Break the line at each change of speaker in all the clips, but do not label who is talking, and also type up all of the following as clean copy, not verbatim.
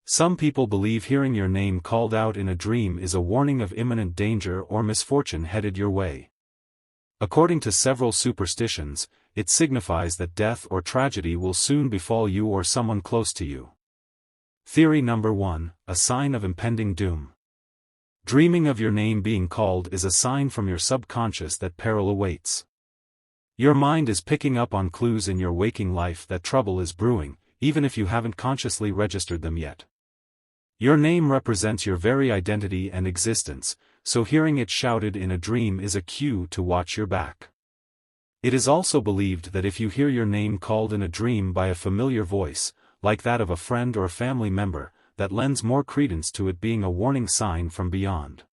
Some people believe hearing your name called out in a dream is a warning of imminent danger or misfortune headed your way. According to several superstitions, it signifies that death or tragedy will soon befall you or someone close to you. Theory number 1, a sign of impending doom. Dreaming of your name being called is a sign from your subconscious that peril awaits. Your mind is picking up on clues in your waking life that trouble is brewing, even if you haven't consciously registered them yet. Your name represents your very identity and existence, so hearing it shouted in a dream is a cue to watch your back. It is also believed that if you hear your name called in a dream by a familiar voice, like that of a friend or a family member, that lends more credence to it being a warning sign from beyond.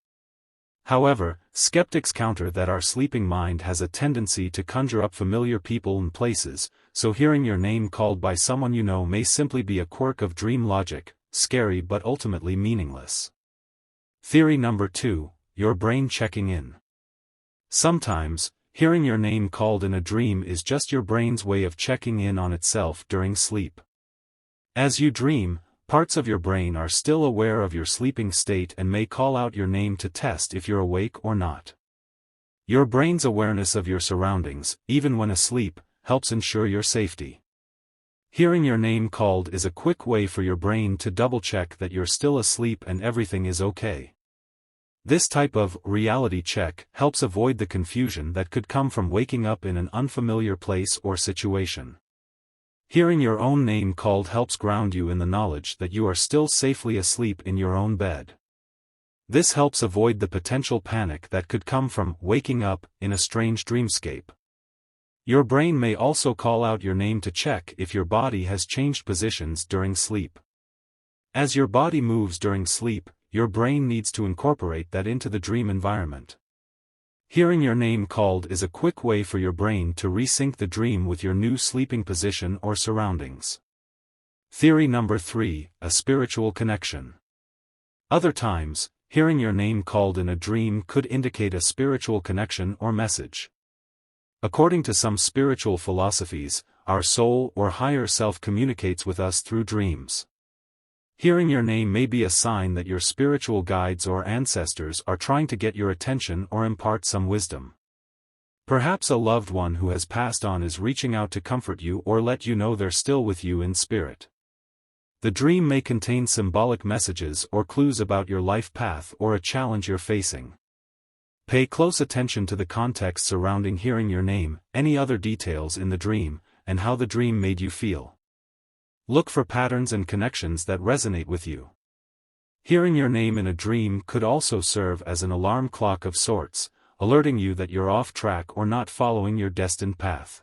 However, skeptics counter that our sleeping mind has a tendency to conjure up familiar people and places, so hearing your name called by someone you know may simply be a quirk of dream logic, scary but ultimately meaningless. Theory number 2, your brain checking in. Sometimes, hearing your name called in a dream is just your brain's way of checking in on itself during sleep. As you dream, parts of your brain are still aware of your sleeping state and may call out your name to test if you're awake or not. Your brain's awareness of your surroundings, even when asleep, helps ensure your safety. Hearing your name called is a quick way for your brain to double-check that you're still asleep and everything is okay. This type of reality check helps avoid the confusion that could come from waking up in an unfamiliar place or situation. Hearing your own name called helps ground you in the knowledge that you are still safely asleep in your own bed. This helps avoid the potential panic that could come from waking up in a strange dreamscape. Your brain may also call out your name to check if your body has changed positions during sleep. As your body moves during sleep, your brain needs to incorporate that into the dream environment. Hearing your name called is a quick way for your brain to resync the dream with your new sleeping position or surroundings. Theory number 3, a spiritual connection. Other times, hearing your name called in a dream could indicate a spiritual connection or message. According to some spiritual philosophies, our soul or higher self communicates with us through dreams. Hearing your name may be a sign that your spiritual guides or ancestors are trying to get your attention or impart some wisdom. Perhaps a loved one who has passed on is reaching out to comfort you or let you know they're still with you in spirit. The dream may contain symbolic messages or clues about your life path or a challenge you're facing. Pay close attention to the context surrounding hearing your name, any other details in the dream, and how the dream made you feel. Look for patterns and connections that resonate with you. Hearing your name in a dream could also serve as an alarm clock of sorts, alerting you that you're off track or not following your destined path.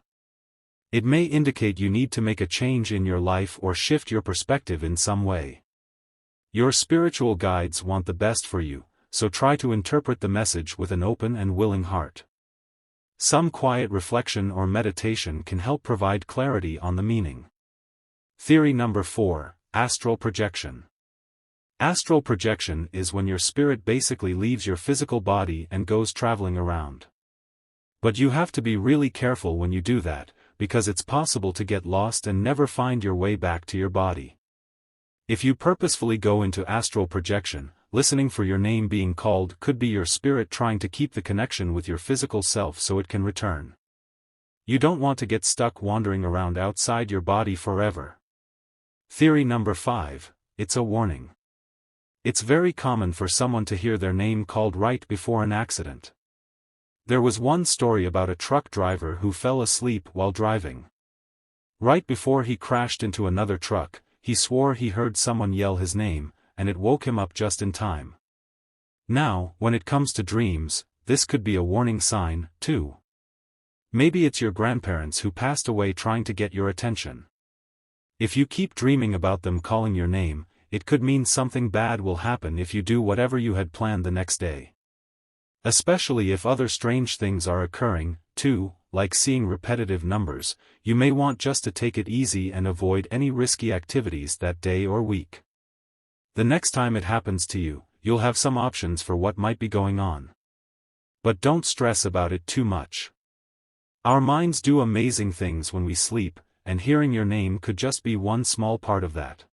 It may indicate you need to make a change in your life or shift your perspective in some way. Your spiritual guides want the best for you, so try to interpret the message with an open and willing heart. Some quiet reflection or meditation can help provide clarity on the meaning. Theory number 4, astral projection. Astral projection is when your spirit basically leaves your physical body and goes traveling around. But you have to be really careful when you do that, because it's possible to get lost and never find your way back to your body. If you purposefully go into astral projection, listening for your name being called could be your spirit trying to keep the connection with your physical self so it can return. You don't want to get stuck wandering around outside your body forever. Theory number 5, it's a warning. It's very common for someone to hear their name called right before an accident. There was one story about a truck driver who fell asleep while driving. Right before he crashed into another truck, he swore he heard someone yell his name, and it woke him up just in time. Now, when it comes to dreams, this could be a warning sign, too. Maybe it's your grandparents who passed away trying to get your attention. If you keep dreaming about them calling your name, it could mean something bad will happen if you do whatever you had planned the next day. Especially if other strange things are occurring, too, like seeing repetitive numbers, you may want just to take it easy and avoid any risky activities that day or week. The next time it happens to you, you'll have some options for what might be going on. But don't stress about it too much. Our minds do amazing things when we sleep, and hearing your name could just be one small part of that.